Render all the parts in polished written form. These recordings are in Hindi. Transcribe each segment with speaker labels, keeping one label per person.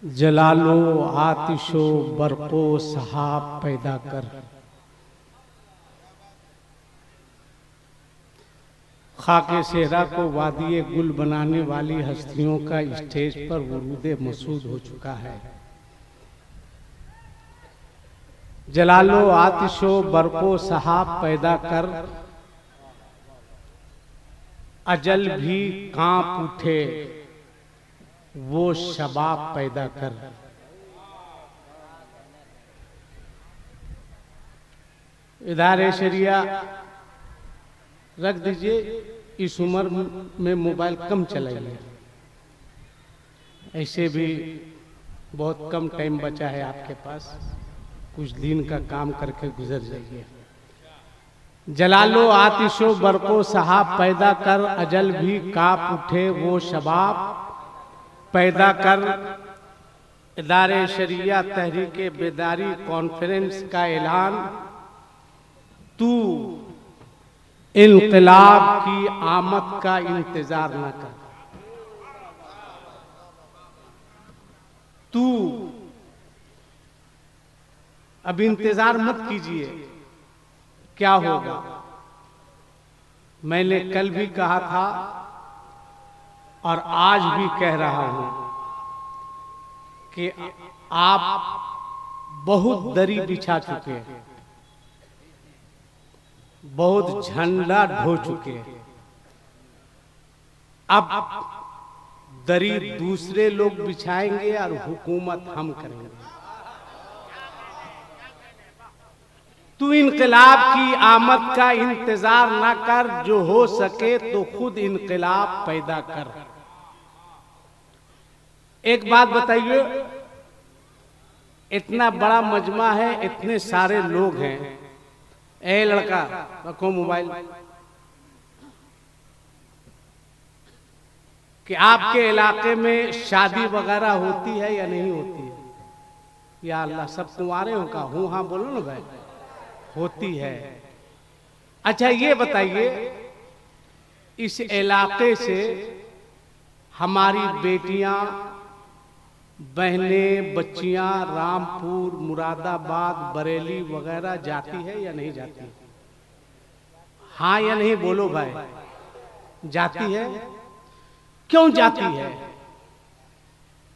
Speaker 1: जलालो आतिशो बरको सहाब पैदा कर। खाके सेहरा को वादिये गुल बनाने वाली हस्तियों का स्टेज पर वरूद मसूद हो चुका है। जलालो आतिशो बरको सहाब पैदा कर, अजल भी कांप उठे वो शबाब पैदा कर। इदारे शरिया रख दीजिए, इस उम्र में मोबाइल कम चलाइए। ऐसे भी बहुत कम टाइम बचा है आपके पास, कुछ दिन का काम करके गुजर जाइए। जलालो आतिशो बरको सहाब पैदा कर, अजल भी कांप उठे वो शबाब पैदा कर। इदारे शरिया तहरीके बेदारी कॉन्फ्रेंस का ऐलान, तू इनकलाब की आमद का इंतजार न कर। तू अब इंतजार मत कीजिए, क्या होगा। मैंने कल भी कहा था और आज भी कह रहा हूं कि आप बहुत दरी बिछा चुके हैं, बहुत झंडा ढो चुके हैं। अब दरी दूसरे लोग बिछाएंगे और हुकूमत हम करेंगे। तू इनकलाब की आमद का इंतजार ना कर, जो हो सके तो खुद इनकलाब पैदा कर। एक बात बताइए, इतना बड़ा मजमा है, इतने सारे लोग हैं। ए लड़का रखो मोबाइल, कि आपके इलाके में शादी वगैरह होती है या नहीं होती है? या अल्लाह, सब तुम्हारे हो का? हूं हाँ बोलो ना भाई, होती है। अच्छा ये बताइए, इस इलाके से हमारी बेटियां, बहनें, बच्चियां रामपुर, मुरादाबाद, बरेली वगैरह जाती है या नहीं जाती? हाँ या नहीं बोलो भाई, जाती है। क्यों जाती है?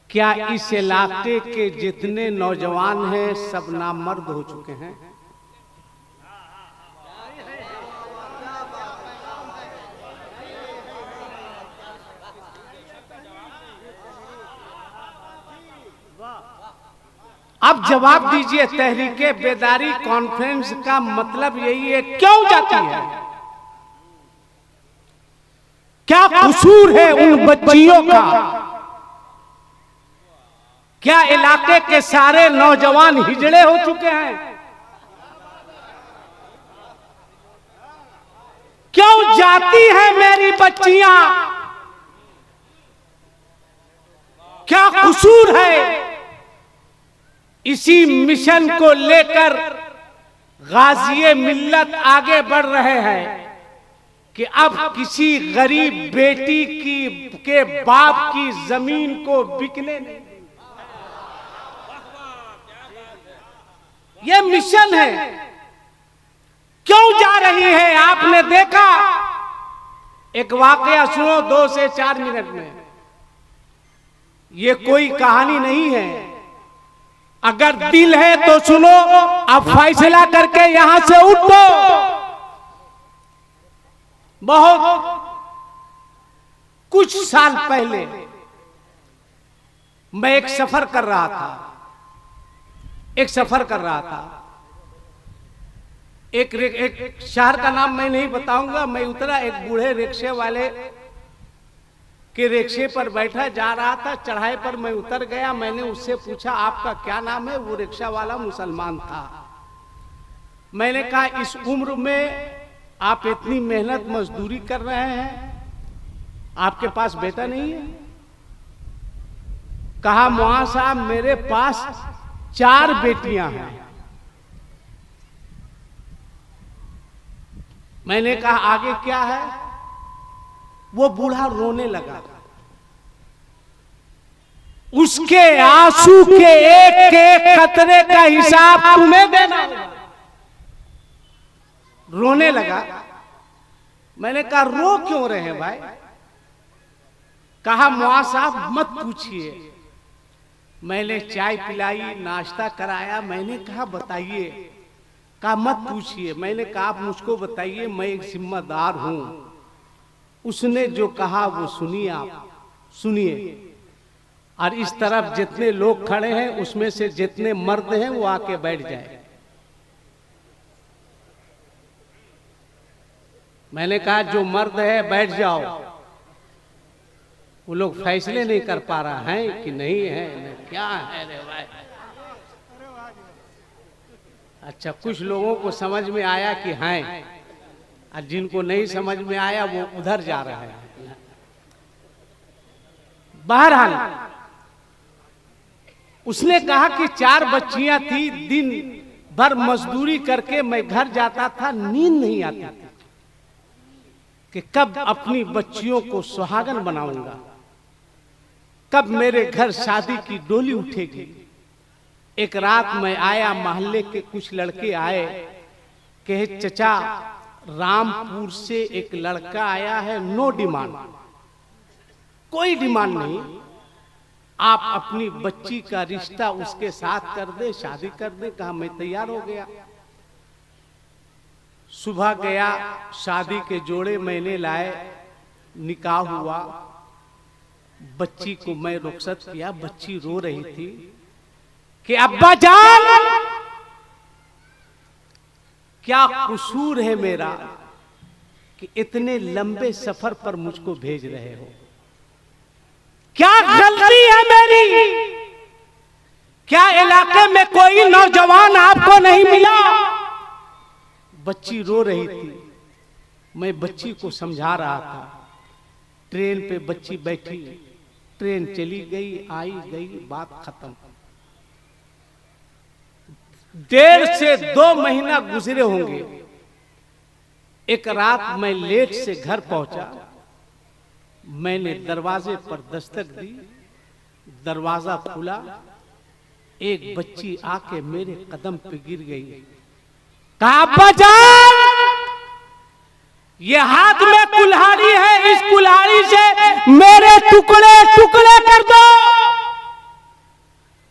Speaker 1: क्या इस इलाके के जितने नौजवान हैं सब नामर्द हो चुके हैं? अब जवाब दीजिए, तहरीके बेदारी कॉन्फ्रेंस का मतलब यही है, क्यों जाती है? क्या कसूर है उन बच्चियों का? क्या इलाके के सारे नौजवान हिजड़े हो चुके हैं? क्यों जाती है मेरी बच्चियां? क्या कसूर है? इसी मिशन को लेकर गाज़िए मिल्लत आगे बढ़ रहे हैं कि अब किसी गरीब बेटी के बाप की जमीन को बिकने नहीं। यह मिशन है। क्यों जा रही है? आपने देखा, एक वाकया सुनो 2 से 4 मिनट में। यह कोई कहानी नहीं है, अगर दिल है तो सुनो। अब फैसला करके यहां से उठो। बहुत कुछ साल पहले मैं एक सफर कर रहा था। एक शहर का नाम मैं नहीं बताऊंगा। मैं उतरा, एक बूढ़े रिक्शे वाले के रिक्शे पर बैठा जा रहा था। चढ़ाई पर मैं उतर गया। मैंने उससे पूछा, आपका क्या नाम है? वो रिक्शा वाला मुसलमान था। मैंने कहा, इस उम्र में आप इतनी मेहनत मजदूरी कर रहे हैं, आपके पास बेटा नहीं है? कहा, मौलाना साहब मेरे पास 4 बेटियां हैं। मैंने कहा, आगे क्या है? वो बूढ़ा रोने लगा। उसके आंसू के एक एक कतरे का हिसाब तुम्हें देना होगा। रोने लगा। मैंने कहा रो क्यों रहे हैं भाई? कहा मुआज साहब मत पूछिए। मैंने चाय पिलाई, नाश्ता कराया। मैंने कहा बताइए। कहा मत पूछिए। मैंने कहा आप मुझको बताइए, मैं एक जिम्मेदार हूं। उसने जो कहा वो सुनिए, आप सुनिए। और इस तरफ जितने लोग खड़े हैं उसमें से जितने मर्द हैं वो आके बैठ जाए। मैंने कहा जो मर्द है बैठ जाओ। वो लोग फैसले नहीं कर पा रहा है कि नहीं है क्या है रे भाई। अच्छा, कुछ लोगों को समझ में आया कि हैं, और जिनको नहीं समझ में आया वो उधर जा रहा है। बहरहाल उसने कहा कि 4 बच्चियां थी, दिन भर मजदूरी करके मैं घर जाता था, नींद नहीं आती थी कि कब अपनी बच्चियों को सुहागन बनाऊंगा, कब मेरे घर शादी की डोली उठेगी। एक रात मैं आया, मोहल्ले के कुछ लड़के आए, कहे चचा रामपुर से एक लड़का आया है, नो डिमांड, कोई डिमांड नहीं, आप अपनी बच्ची का रिश्ता उसके साथ कर दे, शादी कर दे। कहा मैं तैयार हो गया। सुबह गया, शादी के जोड़े मैंने लाए, निकाह हुआ। बच्ची को मैं रुखसत किया। बच्ची रो रही थी कि अब्बा जान क्या कसूर है मेरा कि इतने लंबे सफर पर मुझको भेज रहे हो, क्या गलती है मेरी, क्या इलाके में कोई नौजवान आपको नहीं मिला? बच्ची रो रही थी। मैं बच्ची को समझा रहा था। ट्रेन पे बच्ची बैठी, ट्रेन चली गई, आई गई, बात खत्म। 1.5 से 2 महीना गुजरे होंगे। एक रात मैं लेट से घर पहुंचा। मैंने दरवाजे पर दस्तक दी, दरवाजा खुला। एक बच्ची आके मेरे कदम पे गिर गई। कहा अब्बा जान ये हाथ में कुल्हाड़ी है, इस कुल्हाड़ी से मेरे टुकड़े टुकड़े कर दो,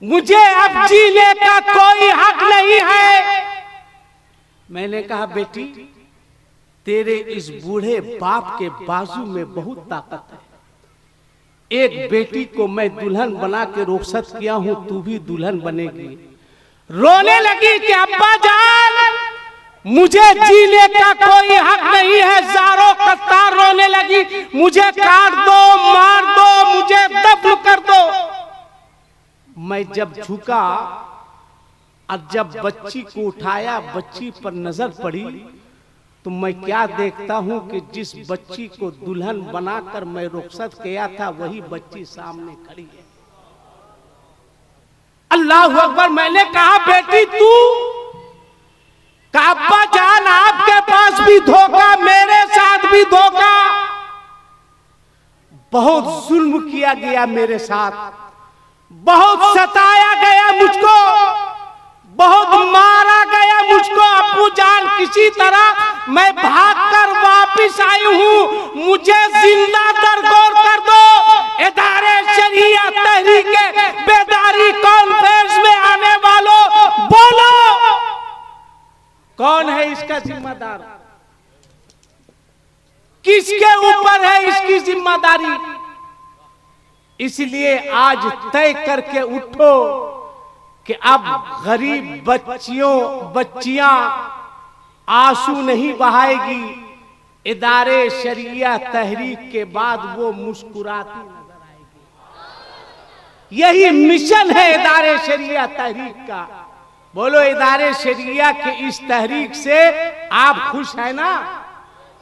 Speaker 1: मुझे अब जीने का कोई हक नहीं है। मैंने कहा बेटी तेरे इस बूढ़े बाप के बाजू में बहुत ताकत है। एक बेटी को मैं दुल्हन बना के रुखसत किया हूं, तू भी दुल्हन बनेगी। रोने लगी कि अब्बा जान मुझे जीने का कोई हक नहीं है। ज़ारो कत्तार रोने लगी, मुझे काट दो, मार दो, मुझे दफन कर दो। मैं जब झुका और जब बच्ची को उठाया, बच्ची पर नजर पड़ी तो मैं क्या देखता हूं कि जिस बच्ची को दुल्हन बनाकर मैं रुखसत किया था वही बच्ची सामने खड़ी है। अल्लाह अकबर। मैंने कहा बेटी तू? अब्बा जान आपके पास भी धोखा, मेरे साथ भी धोखा, बहुत जुल्म किया गया मेरे साथ, बहुत सताया गया मुझको, बहुत मारा गया मुझको। अब्बू जान किसी तरह मैं भागकर वापिस आई हूं, मुझे जिंदा दरगोर कर दो। इदारे शरिया तहरीक बेदारी कॉन्फ्रेंस में आने वालों बोलो कौन है इसका जिम्मेदार? किसके ऊपर है इसकी जिम्मेदारी? इसलिए आज तय करके उठो कि अब गरीब बच्चियां आंसू नहीं बहाएगी। इदारे शरिया तहरीक के बाद वो मुस्कुराती नजर आएगी। यही मिशन है इदारे शरिया तहरीक का। बोलो इदारे शरिया के इस तहरीक से आप खुश हैं ना?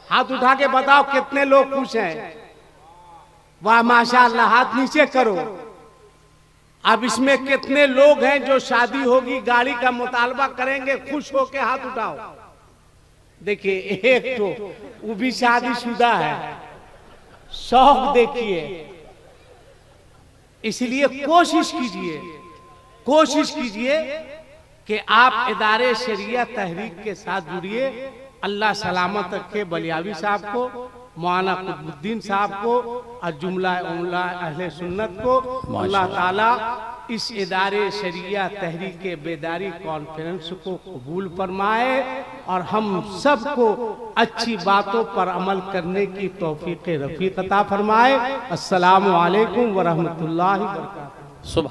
Speaker 1: हाथ उठा के बताओ कितने लोग खुश हैं। वाह माशाअल्लाह, हाथ नीचे करो। अब इसमें कितने लोग हैं जो शादी होगी गाड़ी का मुतालबा करेंगे, खुश होके हाथ उठाओ। देखिए एक तो वो भी शादीशुदा है, शौक देखिए। इसलिए कोशिश कीजिए कि आप इदारे शरिया तहरीक के साथ जुड़िए। अल्लाह सलामत रखे बलियावी साहब को, मौलाना कुतुबुद्दीन साहब को और जुमला उमला अहले सुन्नत को। अल्लाह ताला इस इदारे शरिया तहरीक बेदारी कॉन्फ्रेंस को कबूल फरमाए और हम सबको अच्छी बातों पर अमल करने की तौफीक रफीक अता फरमाए। अस्सलामु अलैकुम व रहमतुल्लाहि व बरकातहू।